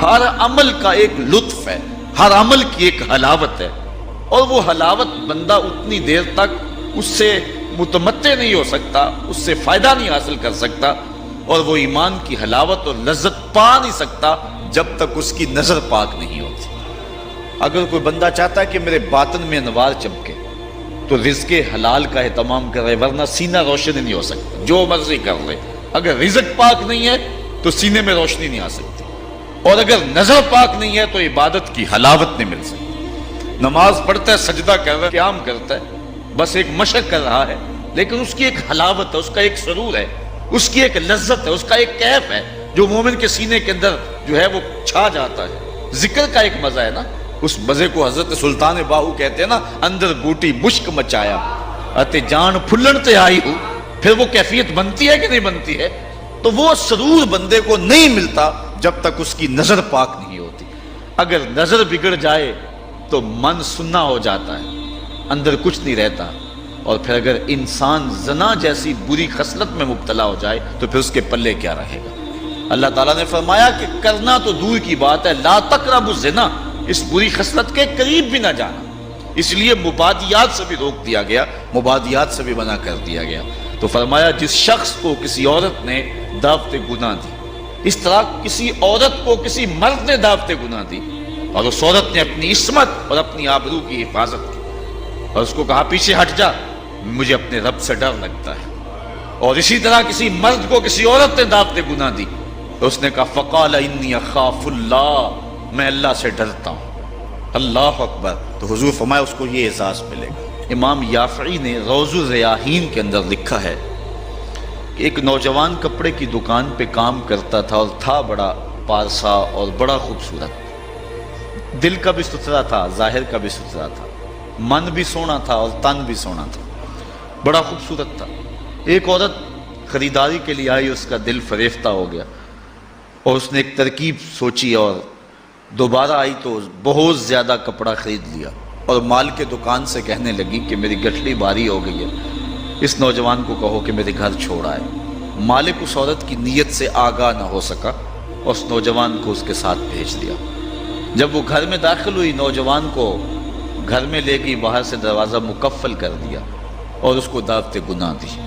ہر عمل کا ایک لطف ہے، ہر عمل کی ایک حلاوت ہے، اور وہ حلاوت بندہ اتنی دیر تک اس سے متمتع نہیں ہو سکتا، اس سے فائدہ نہیں حاصل کر سکتا، اور وہ ایمان کی حلاوت اور لذت پا نہیں سکتا جب تک اس کی نظر پاک نہیں ہوتی۔ اگر کوئی بندہ چاہتا ہے کہ میرے باطن میں انوار چمکے تو رزق حلال کا اہتمام کرے، ورنہ سینہ روشن نہیں ہو سکتا، جو مرضی کر لے۔ اگر رزق پاک نہیں ہے تو سینے میں روشنی نہیں آ سکتی، اور اگر نظر پاک نہیں ہے تو عبادت کی حلاوت نہیں مل سکتی۔ نماز پڑھتا ہے، سجدہ کر رہا ہے، قیام کرتا ہے، بس ایک مشق کر رہا ہے، لیکن اس کی ایک حلاوت ہے، اس کا ایک سرور ہے، اس کی ایک لذت ہے، اس کا ایک کیف ہے جو مومن کے سینے کے اندر جو ہے وہ چھا جاتا ہے۔ ذکر کا ایک مزہ ہے نا، اس مزے کو حضرت سلطان باہو کہتے ہیں نا، اندر بوٹی مشک مچایا اتے جان پھلن تے آئی ہو۔ پھر وہ کیفیت بنتی ہے کہ نہیں بنتی ہے؟ تو وہ سرور بندے کو نہیں ملتا جب تک اس کی نظر پاک نہیں ہوتی۔ اگر نظر بگڑ جائے تو من سننا ہو جاتا ہے، اندر کچھ نہیں رہتا، اور پھر اگر انسان زنا جیسی بری خصلت میں مبتلا ہو جائے تو پھر اس کے پلے کیا رہے گا؟ اللہ تعالیٰ نے فرمایا کہ کرنا تو دور کی بات ہے، لا تقربوا الزنا، اس بری خصلت کے قریب بھی نہ جانا۔ اس لیے مبادیات سے بھی روک دیا گیا، مبادیات سے بھی منع کر دیا گیا۔ تو فرمایا جس شخص کو کسی عورت نے دعوت گناہ دی، اس طرح کسی عورت کو کسی مرد نے دعوت گناہ دی، اور اس عورت نے اپنی عصمت اور اپنی آبرو کی حفاظت کی، اور اس کو کہا پیچھے ہٹ جا، مجھے اپنے رب سے ڈر لگتا ہے، اور اسی طرح کسی مرد کو کسی عورت نے دعوت گناہ دی تو اس نے کہا فقال انی اخاف اللہ، میں اللہ سے ڈرتا ہوں۔ اللہ اکبر۔ تو حضور فرمایا اس کو یہ اعزاز ملے گا۔ امام یافعی نے روض الریاحین کے اندر لکھا ہے کہ ایک نوجوان کپڑے کی دکان پہ کام کرتا تھا، اور تھا بڑا پارسا اور بڑا خوبصورت، دل کا بھی ستھرا تھا، ظاہر کا بھی ستھرا تھا، من بھی سونا تھا اور تن بھی سونا تھا، بڑا خوبصورت تھا۔ ایک عورت خریداری کے لیے آئی، اس کا دل فریفتہ ہو گیا، اور اس نے ایک ترکیب سوچی، اور دوبارہ آئی تو بہت زیادہ کپڑا خرید لیا، اور مال کے دکان سے کہنے لگی کہ میری گٹھلی بھاری ہو گئی ہے، اس نوجوان کو کہو کہ میرے گھر چھوڑ آئے۔ مالک اس عورت کی نیت سے آگاہ نہ ہو سکا، اور اس نوجوان کو اس کے ساتھ بھیج دیا۔ جب وہ گھر میں داخل ہوئی، نوجوان کو گھر میں لے گئی، باہر سے دروازہ مقفل کر دیا، اور اس کو دعوت گناہ دی۔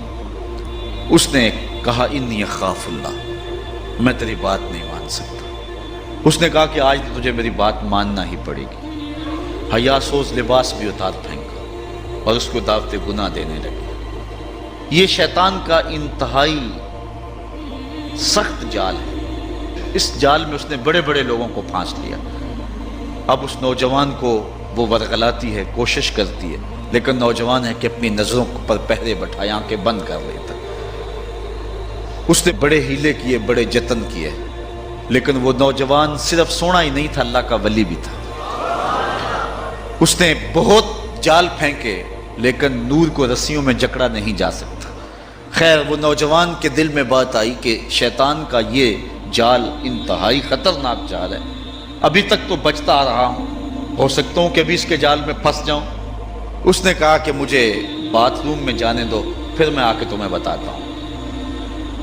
اس نے کہا انی اخاف اللہ، میں تیری بات نہیں مان سکتا۔ اس نے کہا کہ آج تجھے میری بات ماننا ہی پڑے گی۔ حیا سوز لباس بھی اتار پھینکا، اور اس کو دعوت گناہ دینے لگے۔ یہ شیطان کا انتہائی سخت جال ہے، اس جال میں اس نے بڑے بڑے لوگوں کو پھانس لیا۔ اب اس نوجوان کو وہ ورغلاتی ہے، کوشش کرتی ہے، لیکن نوجوان ہے کہ اپنی نظروں پر پہرے بٹھائے، آنکھیں بند کر لیتا۔ اس نے بڑے ہیلے کیے، بڑے جتن کیے، لیکن وہ نوجوان صرف سونا ہی نہیں تھا، اللہ کا ولی بھی تھا۔ اس نے بہت جال پھینکے، لیکن نور کو رسیوں میں جکڑا نہیں جا سکتا۔ خیر، وہ نوجوان کے دل میں بات آئی کہ شیطان کا یہ جال انتہائی خطرناک جال ہے، ابھی تک تو بچتا آ رہا ہوں، ہو سکتا ہوں کہ ابھی اس کے جال میں پھنس جاؤں۔ اس نے کہا کہ مجھے باتھ روم میں جانے دو، پھر میں آ کے تمہیں بتاتا ہوں۔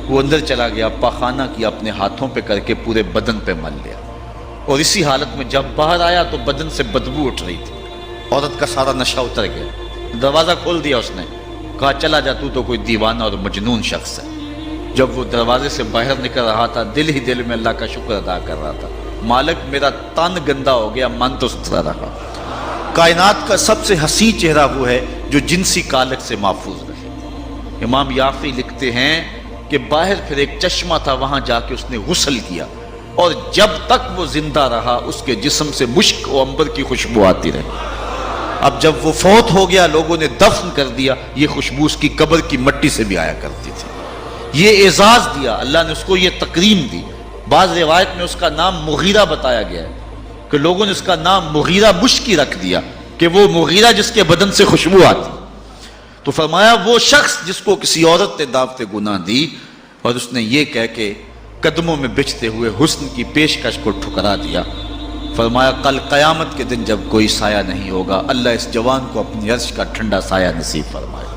وہ اندر چلا گیا، پاخانہ کیا، اپنے ہاتھوں پہ کر کے پورے بدن پہ مل لیا، اور اسی حالت میں جب باہر آیا تو بدن سے بدبو اٹھ رہی تھی۔ عورت کا سارا نشہ اتر گیا، دروازہ کھول دیا، اس نے کہا چلا جا، تو کوئی دیوانہ اور مجنون شخص ہے۔ جب وہ دروازے سے باہر نکل رہا تھا، دل ہی دل میں اللہ کا شکر ادا کر رہا تھا، مالک میرا تن گندا ہو گیا، من تو ستھرا رہا۔ کائنات کا سب سے حسین چہرہ وہ ہے جو جنسی کالک سے محفوظ رہے۔ امام یافعی لکھتے ہیں کہ باہر پھر ایک چشمہ تھا، وہاں جا کے اس نے غسل کیا، اور جب تک وہ زندہ رہا اس کے جسم سے مشک و عنبر کی خوشبو آتی رہی۔ اب جب وہ فوت ہو گیا، لوگوں نے دفن کر دیا، یہ خوشبو اس کی قبر کی مٹی سے بھی آیا کرتی تھی۔ یہ اعزاز دیا اللہ نے اس کو، یہ تکریم دی۔ بعض روایت میں اس کا نام مغیرہ بتایا گیا ہے کہ لوگوں نے اس کا نام مغیرہ مشکی رکھ دیا، کہ وہ مغیرہ جس کے بدن سے خوشبو آتی۔ تو فرمایا وہ شخص جس کو کسی عورت نے دعوت گناہ دی، اور اس نے یہ کہہ کے قدموں میں بچھتے ہوئے حسن کی پیشکش کو ٹھکرا دیا، فرمایا کل قیامت کے دن جب کوئی سایہ نہیں ہوگا، اللہ اس جوان کو اپنی عرش کا ٹھنڈا سایہ نصیب فرمائے۔